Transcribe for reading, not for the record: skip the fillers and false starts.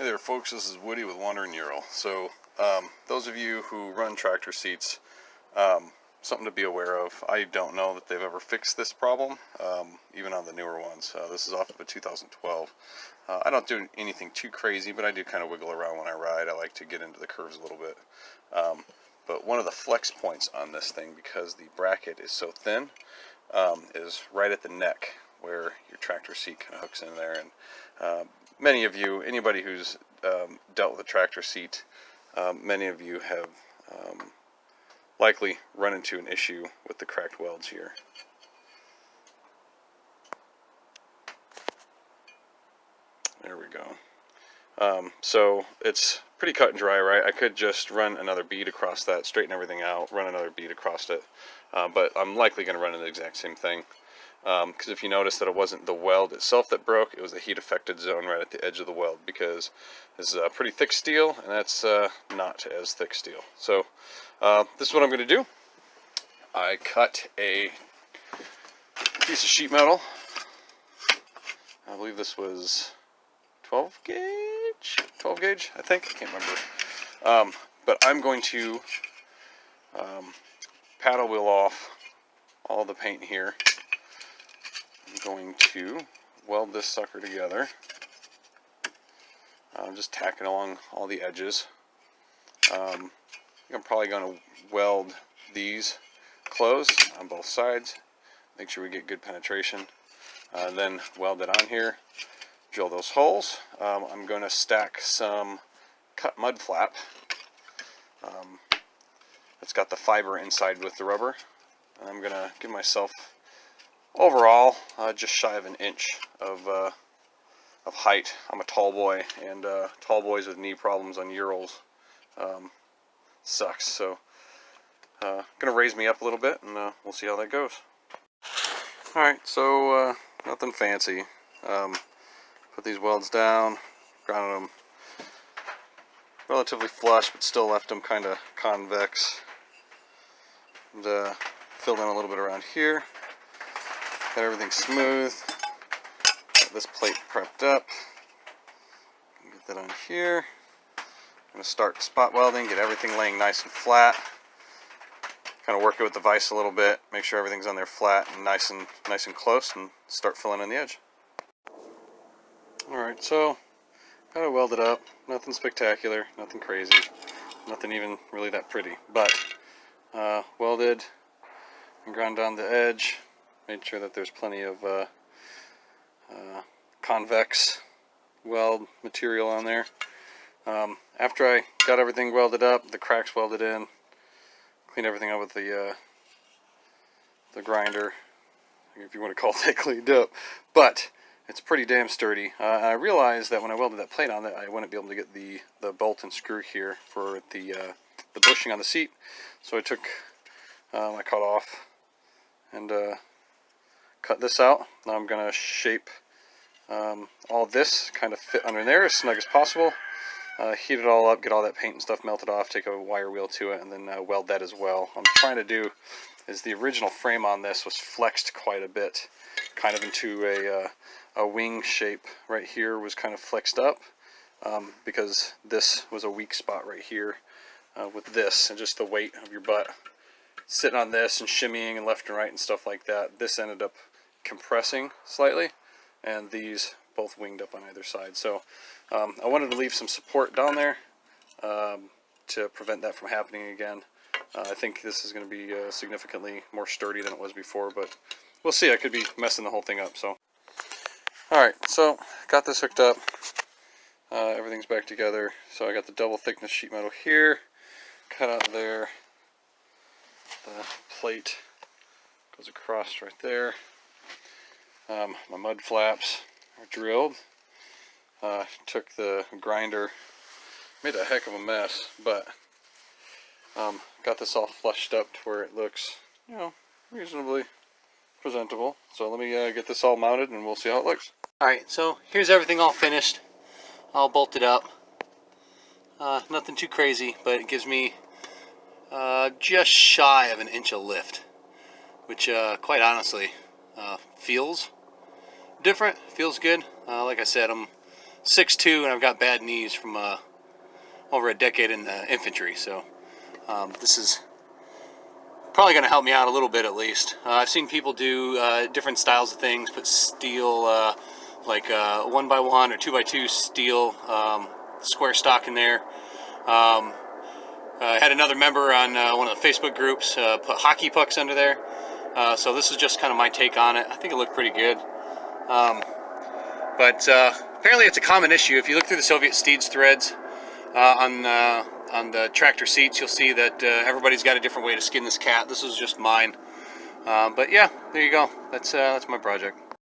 Hey there folks, this is Woody with Wandering Ural. So those of you who run tractor seats, something to be aware of. I don't know that they've ever fixed this problem, even on the newer ones. This is off of a 2012. I don't do anything too crazy, but I do kind of wiggle around when I ride. I like to get into the curves a little bit. But one of the flex points on this thing, because the bracket is so thin, is right at the neck where your tractor seat kind of hooks in there. And many of you, anybody who's dealt with a tractor seat, many of you have likely run into an issue with the cracked welds here. There we go. So it's pretty cut and dry, right? I could just run another bead across that, straighten everything out, run another bead across it, but I'm likely going to run into the exact same thing. Because if you notice that it wasn't the weld itself that broke, it was the heat affected zone right at the edge of the weld, because this is a pretty thick steel and that's not as thick steel. So this is what I'm going to do. I cut a piece of sheet metal. I believe this was 12 gauge, I think. I can't remember. But I'm going to paddle wheel off all the paint here. I'm going to weld this sucker together. I'm just tacking along all the edges. I'm probably going to weld these closed on both sides, make sure we get good penetration, then weld it on here, drill those holes. I'm going to stack some cut mud flap. It's got the fiber inside with the rubber. I'm going to give myself overall just shy of an inch of height. I'm a tall boy, and tall boys with knee problems on Urals sucks. So gonna raise me up a little bit, and we'll see how that goes. Alright, so nothing fancy. Put these welds down, grounded them relatively flush, but still left them kind of convex, and filled in a little bit around here. Got everything smooth. Got this plate prepped up. Get that on here. I'm going to start spot welding, get everything laying nice and flat. Kind of work it with the vise a little bit, make sure everything's on there flat and nice and close, and start filling in the edge. Alright, so got it welded up. Nothing spectacular, nothing crazy, nothing even really that pretty, but welded and ground down the edge. Made sure that there's plenty of convex weld material on there. After I got everything welded up, the cracks welded in, cleaned everything up with the grinder, if you want to call it that, cleaned up. But it's pretty damn sturdy. I realized that when I welded that plate on, that I wouldn't be able to get the bolt and screw here for the bushing on the seat. So I took my cut off and cut this out. Now I'm going to shape all this kind of fit under there as snug as possible. Heat it all up, get all that paint and stuff melted off, take a wire wheel to it, and then weld that as well. What I'm trying to do is, the original frame on this was flexed quite a bit, kind of into a wing shape. Right here was kind of flexed up because this was a weak spot right here with this, and just the weight of your butt sitting on this and shimmying and left and right and stuff like that. This ended up compressing slightly, and these both winged up on either side. So I wanted to leave some support down there to prevent that from happening again. I think this is going to be significantly more sturdy than it was before, but we'll see. I could be messing the whole thing up. So, alright, so got this hooked up. Everything's back together. So I got the double thickness sheet metal here, cut out there. The plate goes across right there. My mud flaps are drilled. Took the grinder, made a heck of a mess, but got this all flushed up to where it looks, you know, reasonably presentable. So let me get this all mounted and we'll see how it looks. Alright, so here's everything all finished, all bolted up. Nothing too crazy, but it gives me just shy of an inch of lift, which quite honestly feels different, feels good. Like I said, I'm 6'2", and I've got bad knees from over a decade in the infantry, so this is probably going to help me out a little bit at least. I've seen people do different styles of things, put steel, like 1x1 or 2x2 steel square stock in there. I had another member on one of the Facebook groups put hockey pucks under there. So this is just kind of my take on it. I think it looked pretty good. But apparently it's a common issue. If you look through the Soviet Steeds threads on the tractor seats, you'll see that everybody's got a different way to skin this cat. This was just mine. But yeah, there you go. That's my project.